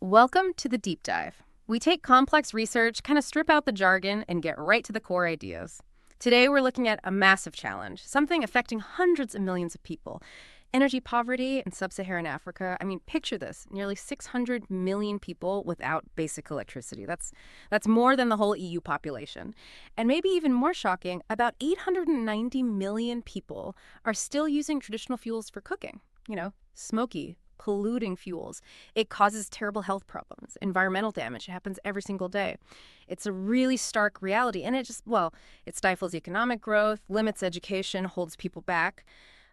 Welcome to the deep dive. We take complex research, kind of strip out the jargon, and get right to the core ideas. Today, we're looking at a massive challenge, something affecting hundreds of millions of people. Energy poverty in sub-Saharan Africa. I mean, picture this, nearly 600 million people without basic electricity. That's more than the whole EU population. And maybe even more shocking, about 890 million people are still using traditional fuels for cooking. Smoky, polluting fuels. It causes terrible health problems, environmental damage. It happens every single day. It's a really stark reality. And it stifles economic growth, limits education, holds people back.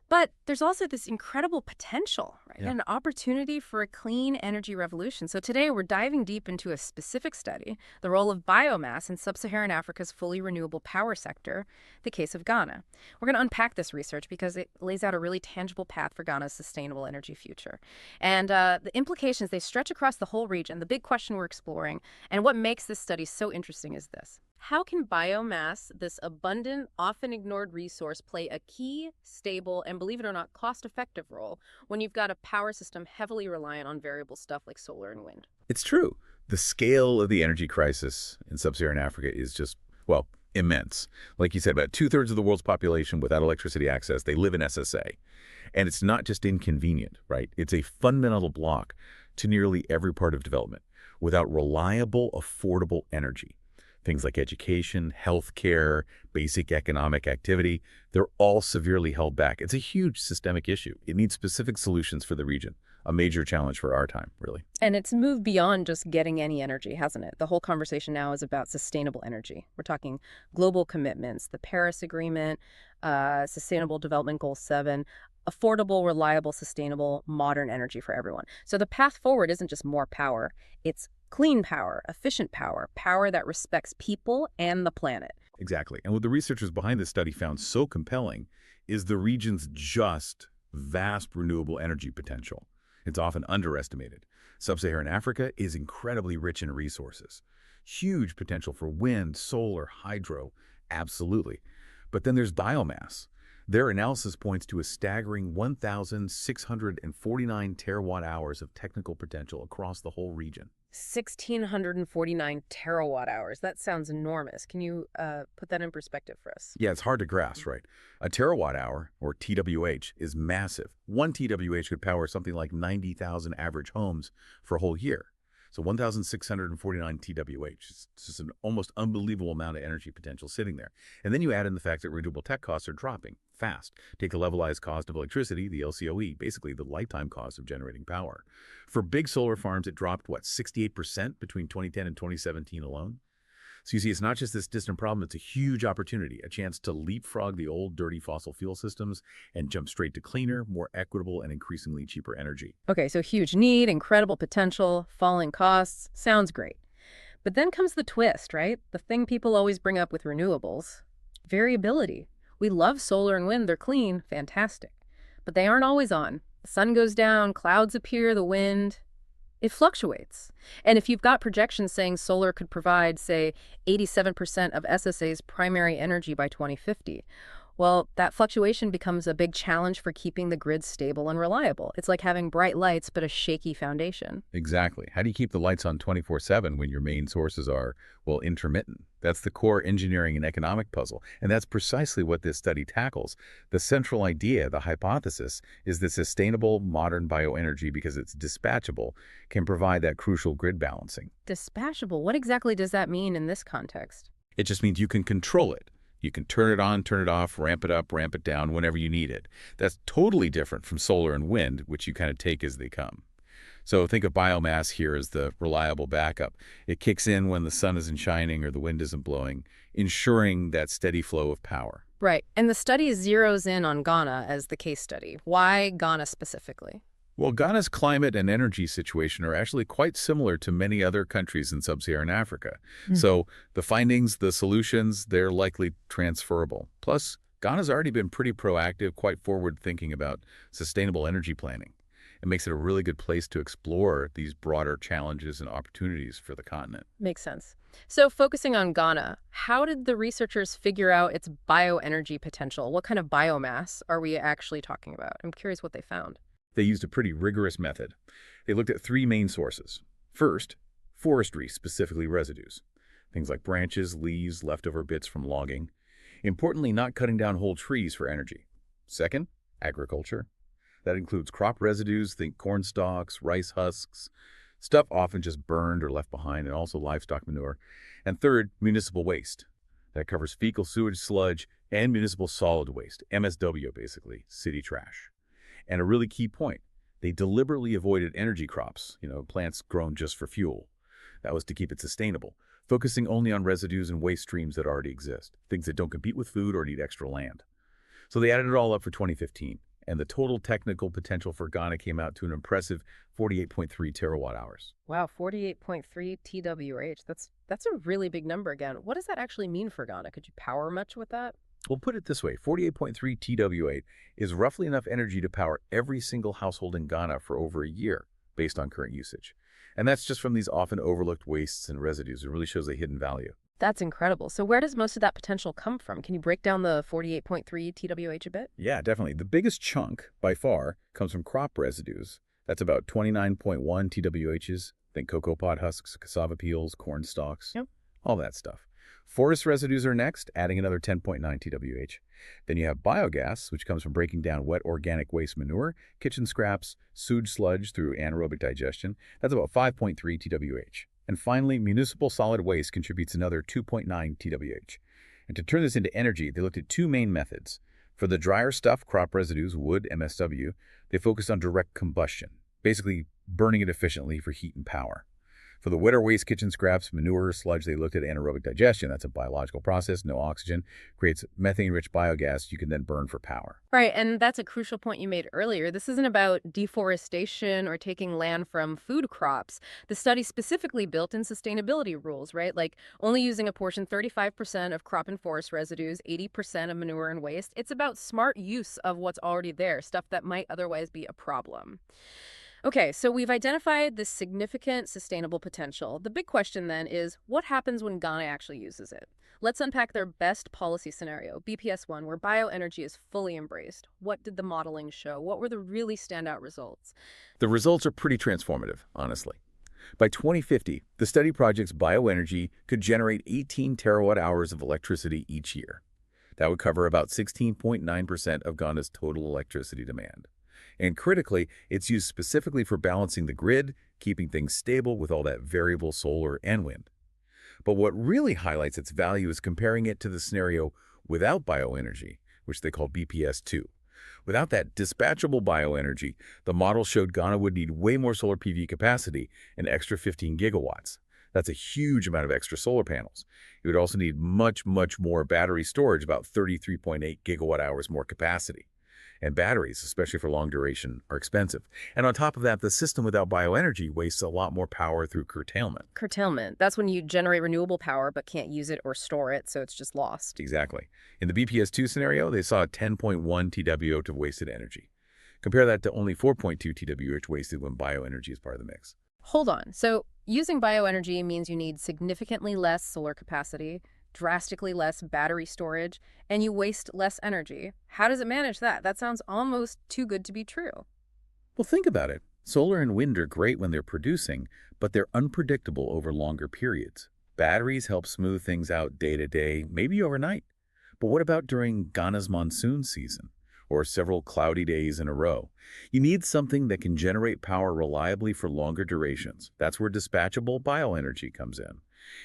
But there's also this incredible potential, right? Yeah. An opportunity for a clean energy revolution. So today we're diving deep into a specific study, the role of biomass in sub-Saharan Africa's fully renewable power sector, the case of Ghana. We're going to unpack this research because it lays out a really tangible path for Ghana's sustainable energy future. And the implications, they stretch across the whole region. The big question we're exploring and what makes this study so interesting is this. How can biomass, this abundant, often ignored resource, play a key, stable, and believe it or not, cost-effective role when you've got a power system heavily reliant on variable stuff like solar and wind? It's true. The scale of the energy crisis in sub-Saharan Africa is just, well, immense. Like you said, about two-thirds of the world's population without electricity access, they live in SSA. And it's not just inconvenient, right? It's a fundamental block to nearly every part of development. Without reliable, affordable energy, things like education, healthcare, basic economic activity, they're all severely held back. It's a huge systemic issue. It needs specific solutions for the region, a major challenge for our time, really. And it's moved beyond just getting any energy, hasn't it? The whole conversation now is about sustainable energy. We're talking global commitments, the Paris Agreement, Sustainable Development Goal 7, affordable, reliable, sustainable, modern energy for everyone. So the path forward isn't just more power, it's clean power, efficient power, power that respects people and the planet. Exactly. And what the researchers behind this study found so compelling is the region's just vast renewable energy potential. It's often underestimated. Sub-Saharan Africa is incredibly rich in resources. Huge potential for wind, solar, hydro, absolutely. But then there's biomass. Their analysis points to a staggering 1,649 terawatt hours of technical potential across the whole region. 1,649 terawatt hours. That sounds enormous. Can you put that in perspective for us? Yeah, it's hard to grasp, right? A terawatt hour, or TWH, is massive. One TWH could power something like 90,000 average homes for a whole year. So 1,649 TWH is just an almost unbelievable amount of energy potential sitting there. And then you add in the fact that renewable tech costs are dropping fast. Take the levelized cost of electricity, the LCOE, basically the lifetime cost of generating power. For big solar farms, it dropped, 68% between 2010 and 2017 alone? So you see, it's not just this distant problem, it's a huge opportunity, a chance to leapfrog the old, dirty fossil fuel systems and jump straight to cleaner, more equitable, and increasingly cheaper energy. Okay, so huge need, incredible potential, falling costs. Sounds great. But then comes the twist, right? The thing people always bring up with renewables. Variability. We love solar and wind. They're clean. Fantastic. But they aren't always on. The sun goes down, clouds appear, the wind. It fluctuates. And if you've got projections saying solar could provide, say, 87% of SSA's primary energy by 2050, well, that fluctuation becomes a big challenge for keeping the grid stable and reliable. It's like having bright lights but a shaky foundation. Exactly. How do you keep the lights on 24/7 when your main sources are, well, intermittent? That's the core engineering and economic puzzle. And that's precisely what this study tackles. The central idea, the hypothesis, is that sustainable modern bioenergy, because it's dispatchable, can provide that crucial grid balancing. Dispatchable. What exactly does that mean in this context? It just means you can control it. You can turn it on, turn it off, ramp it up, ramp it down whenever you need it. That's totally different from solar and wind, which you kind of take as they come. So think of biomass here as the reliable backup. It kicks in when the sun isn't shining or the wind isn't blowing, ensuring that steady flow of power. Right. And the study zeroes in on Ghana as the case study. Why Ghana specifically? Well, Ghana's climate and energy situation are actually quite similar to many other countries in sub-Saharan Africa. So the findings, the solutions, they're likely transferable. Plus, Ghana's already been pretty proactive, quite forward-thinking about sustainable energy planning. It makes it a really good place to explore these broader challenges and opportunities for the continent. Makes sense. So focusing on Ghana, how did the researchers figure out its bioenergy potential? What kind of biomass are we actually talking about? I'm curious what they found. They used a pretty rigorous method. They looked at three main sources: First, forestry, specifically residues. Things like branches, leaves, leftover bits from logging. Importantly, not cutting down whole trees for energy. Second, agriculture. That includes crop residues, think corn stalks, rice husks, stuff often just burned or left behind, and also livestock manure. And third, municipal waste. That covers fecal sewage sludge and municipal solid waste, MSW basically, city trash. And a really key point, they deliberately avoided energy crops, plants grown just for fuel. That was to keep it sustainable, focusing only on residues and waste streams that already exist, things that don't compete with food or need extra land. So they added it all up for 2015, and the total technical potential for Ghana came out to an impressive 48.3 terawatt hours. Wow, 48.3 TWH. That's a really big number again. What does that actually mean for Ghana? Could you power much with that? We'll put it this way, 48.3 TWH is roughly enough energy to power every single household in Ghana for over a year, based on current usage. And that's just from these often overlooked wastes and residues. It really shows a hidden value. That's incredible. So where does most of that potential come from? Can you break down the 48.3 TWH a bit? Yeah, definitely. The biggest chunk, by far, comes from crop residues. That's about 29.1 TWHs. Think cocoa pod husks, cassava peels, corn stalks, Yep. all that stuff. Forest residues are next, adding another 10.9 TWH. Then you have biogas, which comes from breaking down wet organic waste manure, kitchen scraps, sewage sludge through anaerobic digestion. That's about 5.3 TWH. And finally, municipal solid waste contributes another 2.9 TWH. And to turn this into energy, they looked at two main methods. For the drier stuff, crop residues, wood, MSW, they focused on direct combustion, basically burning it efficiently for heat and power. For the wetter waste, kitchen scraps, manure, sludge, they looked at anaerobic digestion. That's a biological process, no oxygen, creates methane-rich biogas you can then burn for power. Right, and that's a crucial point you made earlier. This isn't about deforestation or taking land from food crops. The study specifically built in sustainability rules, right? Like only using a portion 35% of crop and forest residues, 80% of manure and waste. It's about smart use of what's already there, stuff that might otherwise be a problem. Okay, so we've identified this significant sustainable potential. The big question then is, what happens when Ghana actually uses it? Let's unpack their best policy scenario, BPS1, where bioenergy is fully embraced. What did the modeling show? What were the really standout results? The results are pretty transformative, honestly. By 2050, the study project's bioenergy could generate 18 terawatt hours of electricity each year. That would cover about 16.9% of Ghana's total electricity demand. And critically, it's used specifically for balancing the grid, keeping things stable with all that variable solar and wind. But what really highlights its value is comparing it to the scenario without bioenergy, which they call BPS2. Without that dispatchable bioenergy, the model showed Ghana would need way more solar PV capacity, an extra 15 gigawatts. That's a huge amount of extra solar panels. It would also need much, much more battery storage, about 33.8 gigawatt hours more capacity. And batteries, especially for long duration, are expensive. And on top of that, the system without bioenergy wastes a lot more power through curtailment. Curtailment. That's when you generate renewable power but can't use it or store it, so it's just lost. Exactly. In the BPS2 scenario, they saw 10.1 TWH of wasted energy. Compare that to only 4.2 TWH wasted when bioenergy is part of the mix. Hold on. So using bioenergy means you need significantly less solar capacity, drastically less battery storage, and you waste less energy. How does it manage that? That sounds almost too good to be true. Well, think about it. Solar and wind are great when they're producing, but they're unpredictable over longer periods. Batteries help smooth things out day to day, maybe overnight. But what about during Ghana's monsoon season, or several cloudy days in a row? You need something that can generate power reliably for longer durations. That's where dispatchable bioenergy comes in.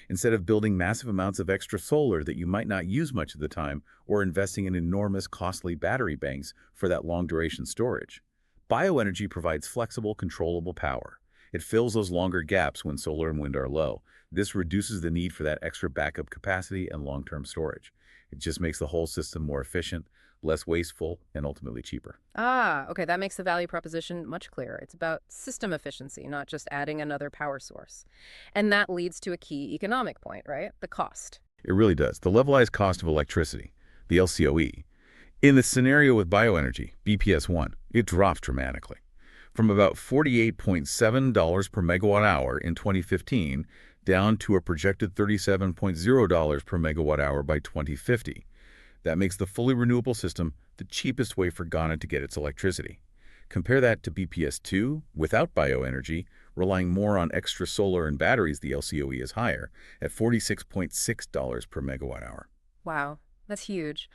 Instead of building massive amounts of extra solar that you might not use much of the time or investing in enormous costly battery banks for that long-duration storage, bioenergy provides flexible, controllable power. It fills those longer gaps when solar and wind are low. This reduces the need for that extra backup capacity and long-term storage. It just makes the whole system more efficient, less wasteful, and ultimately cheaper. Ah, okay, that makes the value proposition much clearer. It's about system efficiency, not just adding another power source. And that leads to a key economic point, right? The cost. It really does. The levelized cost of electricity, the LCOE. In the scenario with bioenergy, BPS1, it drops dramatically. From about $48.7 per megawatt hour in 2015 down to a projected $37.0 per megawatt hour by 2050. That makes the fully renewable system the cheapest way for Ghana to get its electricity. Compare that to BPS2 without bioenergy, Relying more on extra solar and batteries, the LCOE is higher, at $46.6 per megawatt hour. Wow, that's huge.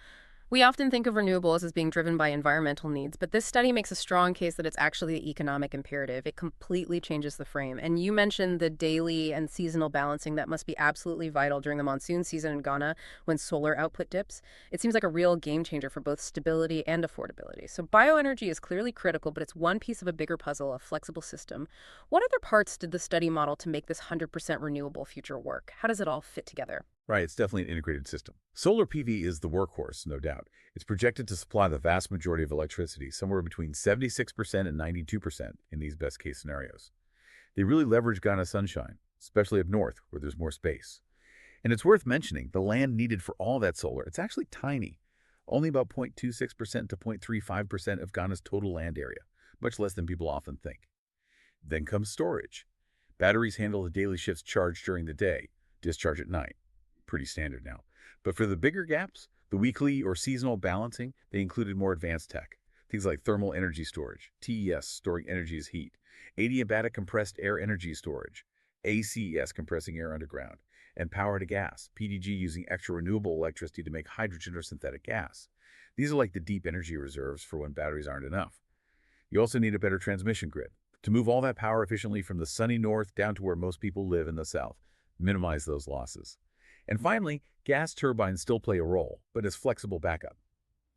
We often think of renewables as being driven by environmental needs, but this study makes a strong case that it's actually an economic imperative. It completely changes the frame. And you mentioned the daily and seasonal balancing that must be absolutely vital during the monsoon season in Ghana when solar output dips. It seems like a real game changer for both stability and affordability. So bioenergy is clearly critical, but it's one piece of a bigger puzzle, a flexible system. What other parts did the study model to make this 100% renewable future work? How does it all fit together? Right, it's definitely an integrated system. Solar PV is the workhorse, no doubt. It's projected to supply the vast majority of electricity, somewhere between 76% and 92% in these best-case scenarios. They really leverage Ghana's sunshine, especially up north, where there's more space. And it's worth mentioning, the land needed for all that solar, it's actually tiny. Only about 0.26% to 0.35% of Ghana's total land area, much less than people often think. Then comes storage. Batteries handle the daily shifts charged during the day, discharge at night. Pretty standard now. But for the bigger gaps, the weekly or seasonal balancing, they included more advanced tech. Things like thermal energy storage, TES, storing energy as heat, adiabatic compressed air energy storage, ACES, compressing air underground, and power to gas, PDG, using extra renewable electricity to make hydrogen or synthetic gas. These are like the deep energy reserves for when batteries aren't enough. You also need a better transmission grid to move all that power efficiently from the sunny north down to where most people live in the south. Minimize those losses. And finally, gas turbines still play a role, but as flexible backup.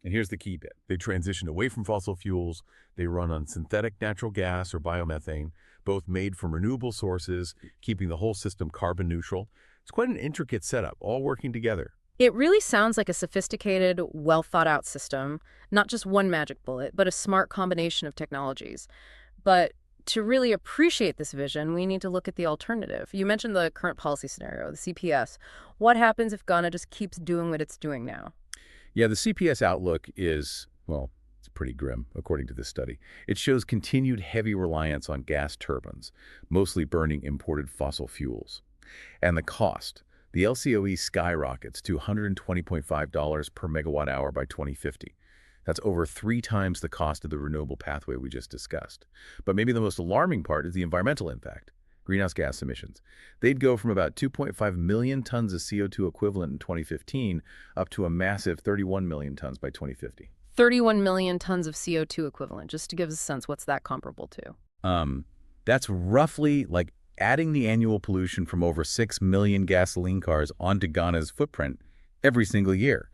And here's the key bit. They transition away from fossil fuels. They run on synthetic natural gas or biomethane, both made from renewable sources, keeping the whole system carbon neutral. It's quite an intricate setup, all working together. It really sounds like a sophisticated, well-thought-out system, not just one magic bullet, but a smart combination of technologies. But to really appreciate this vision, we need to look at the alternative. You mentioned the current policy scenario, the CPS. What happens if Ghana just keeps doing what it's doing now? Yeah, the CPS outlook is, well, it's pretty grim, according to this study. It shows continued heavy reliance on gas turbines, mostly burning imported fossil fuels. And the cost. The LCOE skyrockets to $120.5 per megawatt hour by 2050. That's over 3 times the cost of the renewable pathway we just discussed. But maybe the most alarming part is the environmental impact. Greenhouse gas emissions. They'd go from about 2.5 million tons of CO2 equivalent in 2015 up to a massive 31 million tons by 2050. 31 million tons of CO2 equivalent. Just to give us a sense, what's that comparable to? That's roughly like adding the annual pollution from over 6 million gasoline cars onto Ghana's footprint every single year.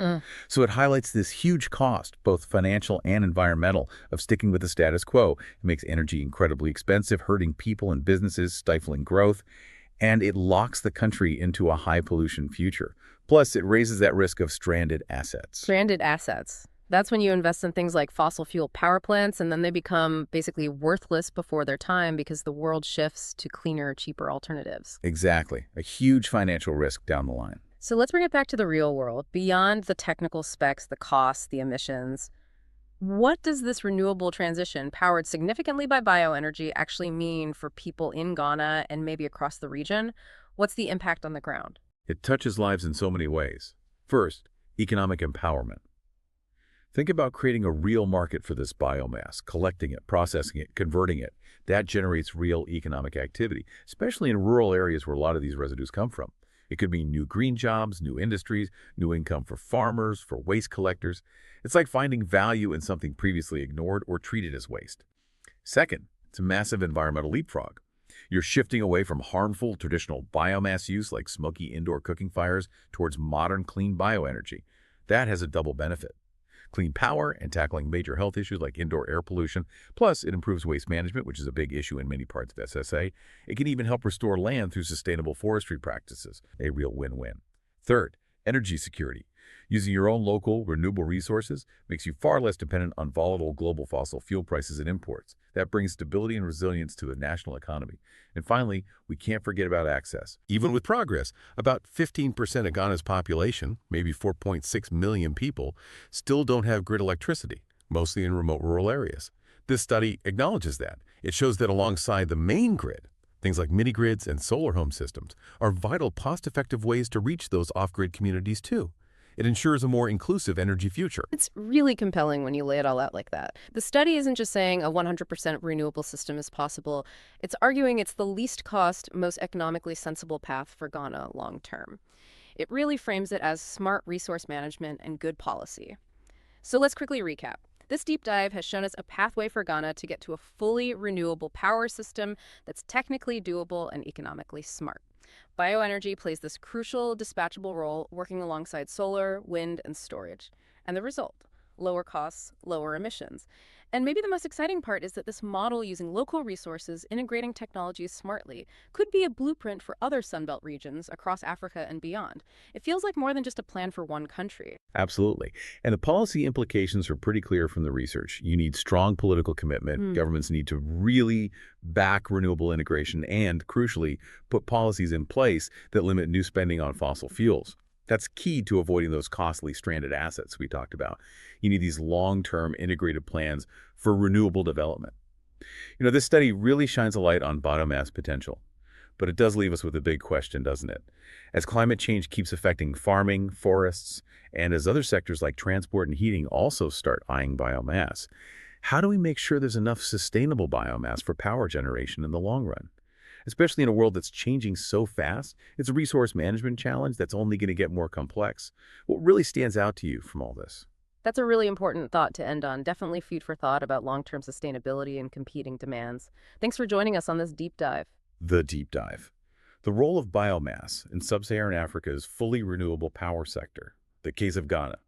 So it highlights this huge cost, both financial and environmental, of sticking with the status quo. It makes energy incredibly expensive, hurting people and businesses, stifling growth, and it locks the country into a high-pollution future. Plus, it raises that risk of stranded assets. Stranded assets. That's when you invest in things like fossil fuel power plants, and then they become basically worthless before their time because the world shifts to cleaner, cheaper alternatives. Exactly. A huge financial risk down the line. So let's bring it back to the real world. Beyond the technical specs, the costs, the emissions, what does this renewable transition, powered significantly by bioenergy, actually mean for people in Ghana and maybe across the region? What's the impact on the ground? It touches lives in so many ways. First, economic empowerment. Think about creating a real market for this biomass, collecting it, processing it, converting it. That generates real economic activity, especially in rural areas where a lot of these residues come from. It could mean new green jobs, new industries, new income for farmers, for waste collectors. It's like finding value in something previously ignored or treated as waste. Second, it's a massive environmental leapfrog. You're shifting away from harmful traditional biomass use like smoky indoor cooking fires towards modern clean bioenergy. That has a double benefit. Clean power and tackling major health issues like indoor air pollution. Plus, it improves waste management, which is a big issue in many parts of SSA. It can even help restore land through sustainable forestry practices, a real win-win. Third, energy security. Using your own local, renewable resources makes you far less dependent on volatile global fossil fuel prices and imports. That brings stability and resilience to the national economy. And finally, we can't forget about access. Even with progress, about 15% of Ghana's population, maybe 4.6 million people, still don't have grid electricity, mostly in remote rural areas. This study acknowledges that. It shows that alongside the main grid, things like mini-grids and solar home systems are vital, cost-effective ways to reach those off-grid communities too. It ensures a more inclusive energy future. It's really compelling when you lay it all out like that. The study isn't just saying a 100% renewable system is possible, it's arguing it's the least cost, most economically sensible path for Ghana long term. It really frames it as smart resource management and good policy. So let's quickly recap. This deep dive has shown us a pathway for Ghana to get to a fully renewable power system that's technically doable and economically smart. Bioenergy plays this crucial dispatchable role working alongside solar, wind, and storage. And the result? Lower costs, lower emissions. And maybe the most exciting part is that this model using local resources, integrating technologies smartly, could be a blueprint for other Sunbelt regions across Africa and beyond. It feels like more than just a plan for one country. Absolutely. And the policy implications are pretty clear from the research. You need strong political commitment. Governments need to really back renewable integration and, crucially, put policies in place that limit new spending on fossil fuels. That's key to avoiding those costly stranded assets we talked about. You need these long-term integrated plans for renewable development. This study really shines a light on biomass potential. But it does leave us with a big question, doesn't it? As climate change keeps affecting farming, forests, and as other sectors like transport and heating also start eyeing biomass, how do we make sure there's enough sustainable biomass for power generation in the long run? Especially in a world that's changing so fast, it's a resource management challenge that's only going to get more complex. What really stands out to you from all this? That's a really important thought to end on. Definitely food for thought about long-term sustainability and competing demands. Thanks for joining us on this deep dive. The deep dive. The role of biomass in sub-Saharan Africa's fully renewable power sector, the case of Ghana.